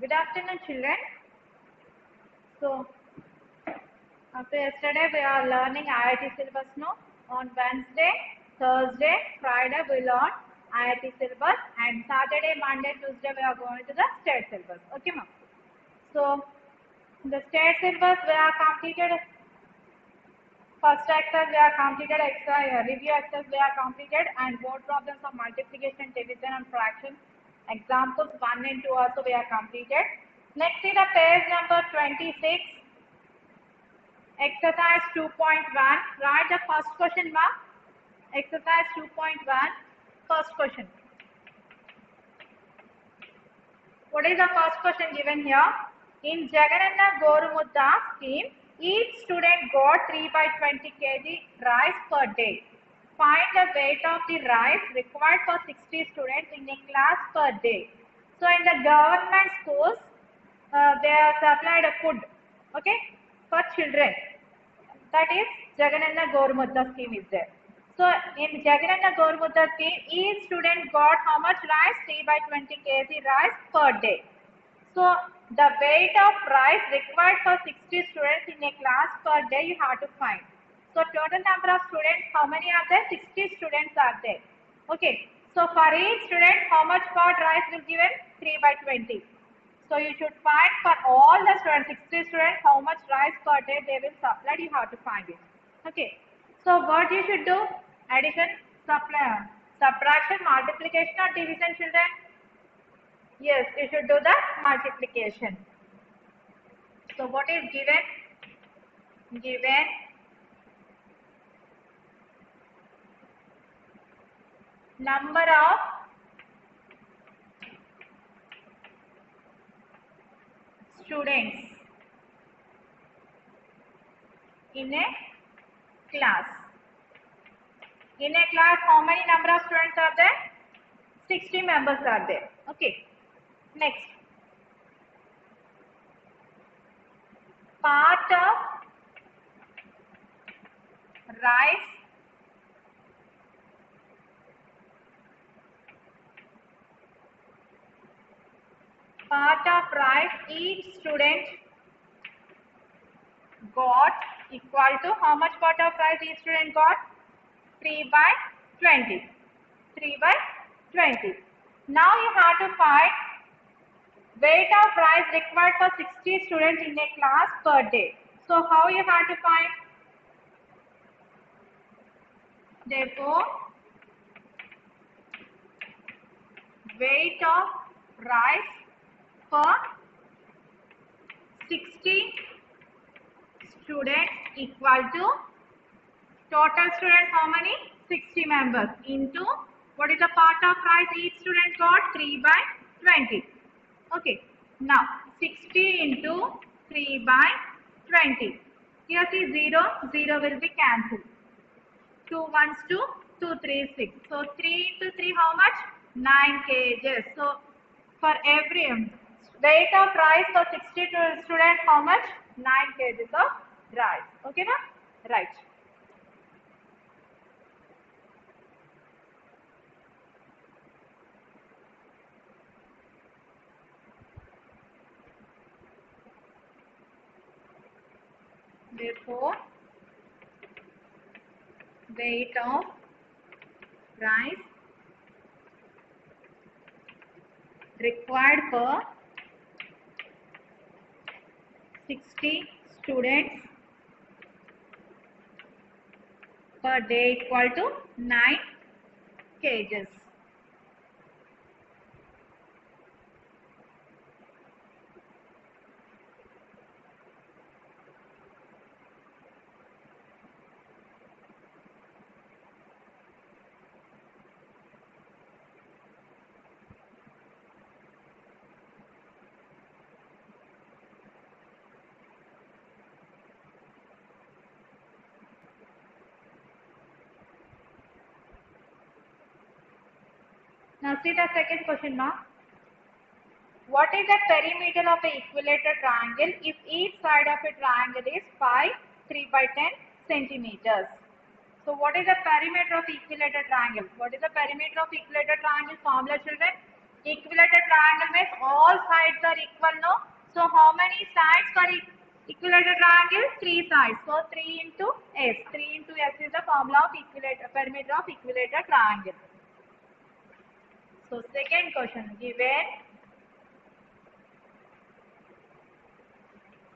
Good afternoon, children. So, after yesterday, we are learning IIT syllabus now. On Wednesday, Thursday, Friday, we learn IIT syllabus, and Saturday, Monday, Tuesday, we are going to the state syllabus. Okay, ma'am. So, the state syllabus we are completed. First exercise we are completed. Review exercise we are completed, and board problems of multiplication, division, and fraction. Examples 1 and 2 also we are completed. Next is the page number 26. Exercise 2.1. Write the first question, ma'am. Exercise 2.1. First question. What is the first question given here? In Jagannath Gorumudda scheme, each student got 3 by 20 kg rice per day. Find the weight of the rice required for 60 students in a class per day. So in the government schools, they are supplied a food, okay, for children. That is Jagannath Gorumudda scheme is there. So in Jagannath Gorumudda scheme, each student got how much rice? 3 by 20 kg rice per day. So the weight of rice required for 60 students in a class per day you have to find. So total number of students, how many are there? 60 students are there. Okay. So for each student, how much pot rice will given? 3 by 20. So you should find for all the students, 60 students, how much rice per day they will supply. You have to find it. Okay. So what you should do? Addition, subtraction, multiplication or division, children? Yes, you should do the multiplication. So what is given? Given number of students in a class. In a class, how many number of students are there? 60 members are there. Okay. Next. Part of rice each student got equal to how much part of rice each student got? 3 by 20. 3 by 20. Now you have to find weight of rice required for 60 students in a class per day. So how you have to find? Therefore, weight of rice for 60 students equal to total students how many? 60 members into what is the part of rice each student got? 3 by 20. Okay. Now 60 into 3 by 20. Here see 0, 0 will be cancelled. 2 ones 2, 2 3 6. So 3 into 3 how much? 9 kgs. So for every weight of rice for 60 students how much? 9 kgs of rice. Okay, ma'am? Right. Therefore, weight of rice required for 60 students per day equal to 9 kgs. Now see the second question now. What is the perimeter of an equilateral triangle if each side of a triangle is 5, 3 by 10 centimeters? So what is the perimeter of equilateral triangle? What is the perimeter of equilateral triangle formula, children? Equilateral triangle means all sides are equal, no? So how many sides for equilateral triangle? 3 sides. So 3 into S. 3 into S is the formula of perimeter of equilateral triangle. So second question, given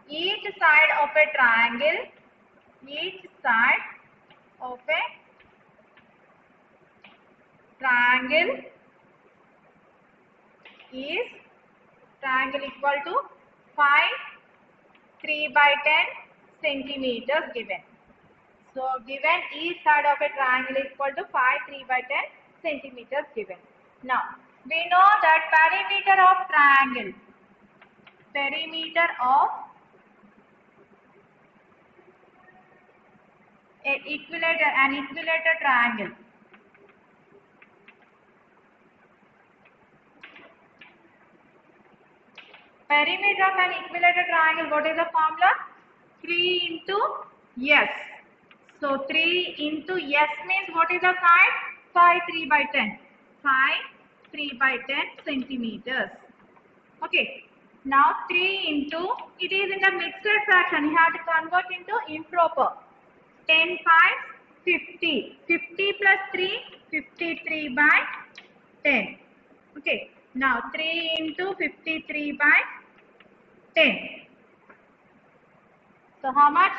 each side of a triangle, each side of a triangle is triangle equal to 5 3 by 10 centimeters given. So given each side of a triangle is equal to 5 3 by 10 centimeters given. Now we know that perimeter of triangle, perimeter of an equilateral triangle. Perimeter of an equilateral triangle, what is the formula? 3 into S. So 3 into S means what is the side? 5 3 by 10. 5 3 by 10 centimeters. Okay. Now 3 into, it is in the mixed fraction. You have to convert into improper. 10 5 50. 50 plus 3, 53 by 10. Okay. Now 3 into 53 by 10. So how much?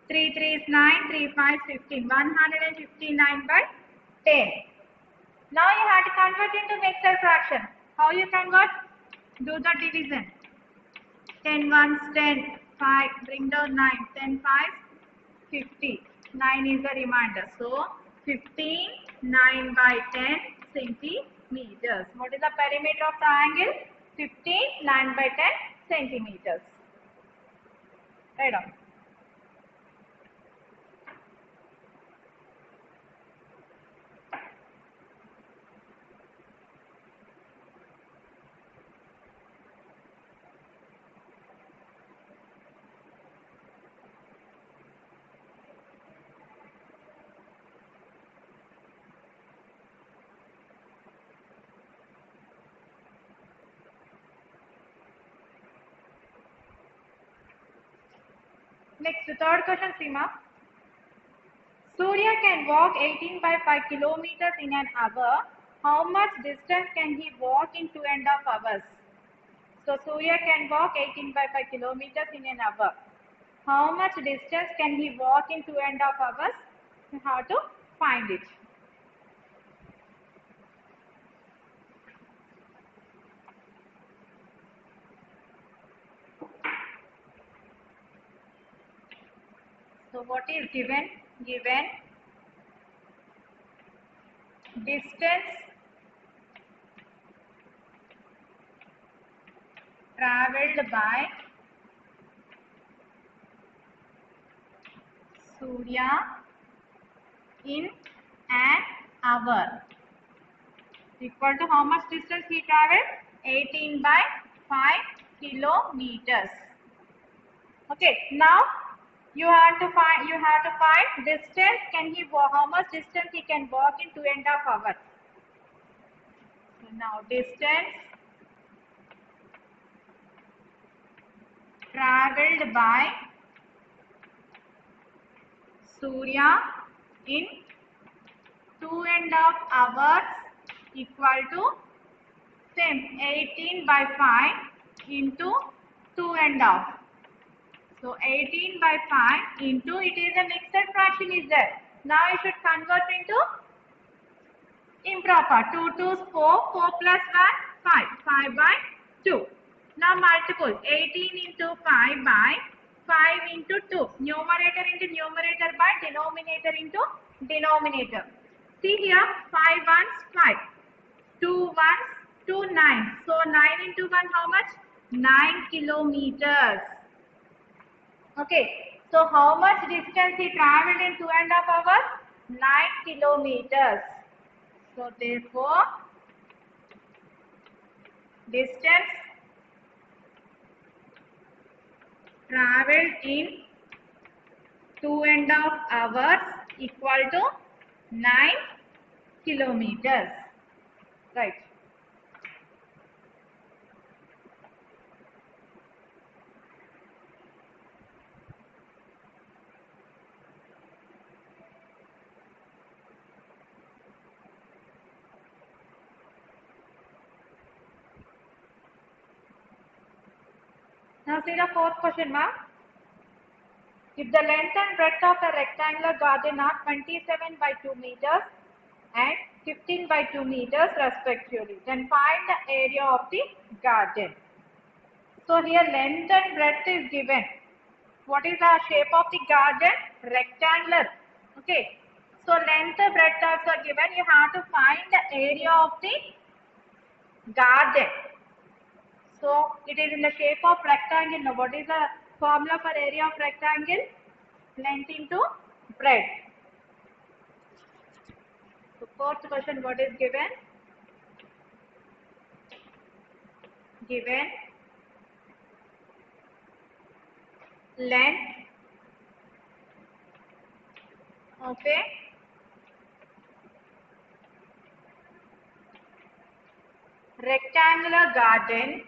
3 3 is 9, 3 5 15. 159 by 10. Now you have to convert into mixed fraction. How you convert? Do the division. 10 ones 10, 5, bring down 9, 10 5, 50. 9 is the remainder. So 15, 9 by 10 centimeters. What is the perimeter of triangle? 15, 9 by 10 centimeters. Right on. Next, third question, Seema. Surya can walk 18 by 5 kilometers in an hour. How much distance can he walk in 2.5 hours? So Surya can walk 18 by 5 kilometers in an hour. How much distance can he walk in 2.5 hours? You have to find it. So what is given? Given distance travelled by Surya in an hour equal to how much distance he travelled? 18 by 5 kilometers. Okay, now you have to find distance. Can he walk? How much distance he can walk in 2.5 hours? So now distance travelled by Surya in 2.5 hours equal to same 18 by 5 into 2.5. So 18 by 5 into, it is a mixed fraction is there. Now you should convert into improper. 2 2's 4, 4 plus 1, 5, 5 by 2. Now multiple 18 into 5 by 5 into 2. Numerator into numerator by denominator into denominator. See here, 5 ones 5, 2 ones 2 9. So 9 into 1 how much? 9 kilometers. Okay, so how much distance he travelled in 2.5 hours? 9 kilometers. So therefore, distance travelled in 2.5 hours equal to 9 kilometers. Right. Now see the fourth question, ma'am. If the length and breadth of a rectangular garden are 27 by 2 meters and 15 by 2 meters respectively, then find the area of the garden. So here length and breadth is given. What is the shape of the garden? Rectangular. Okay. So length and breadth also given. You have to find the area of the garden. So it is in the shape of rectangle. Now what is the formula for area of rectangle? Length into breadth. So fourth question, what is given? Given length of a rectangular garden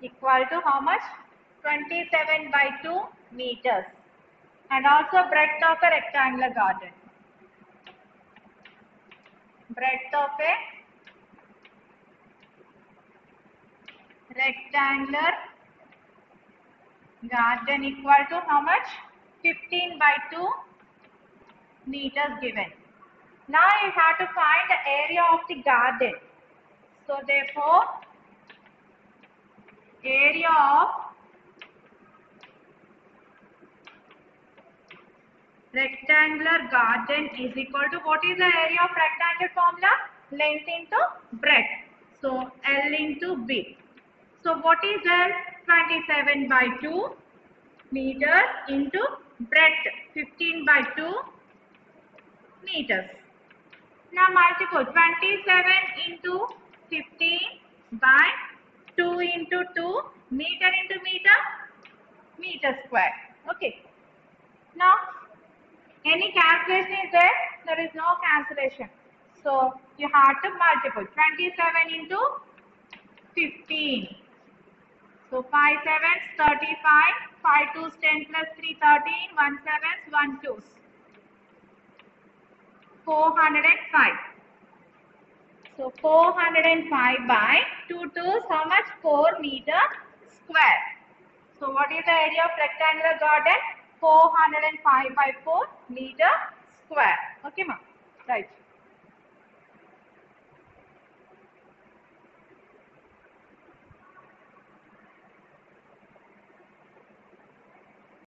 equal to how much? 27 by 2 meters. And also breadth of a rectangular garden. Breadth of a rectangular garden equal to how much? 15 by 2 meters given. Now you have to find the area of the garden. So therefore, area of rectangular garden is equal to, what is the area of rectangle formula? Length into breadth. So L into B. So what is L? 27 by 2 meters into breadth 15 by 2 meters. Now multiply 27 into 15 by 2 into 2, meter into meter, meter square. Okay. Now any calculation is there? There is no cancellation. So you have to multiply 27 into 15. So 5 sevens 35, 5 twos 10 plus 3 13, 1 sevens 1 twos 405. So 405 by 2 twos, how much? 4 meter square. So what is the area of rectangular garden? 405 by 4 meter square. Okay, ma'am. Right.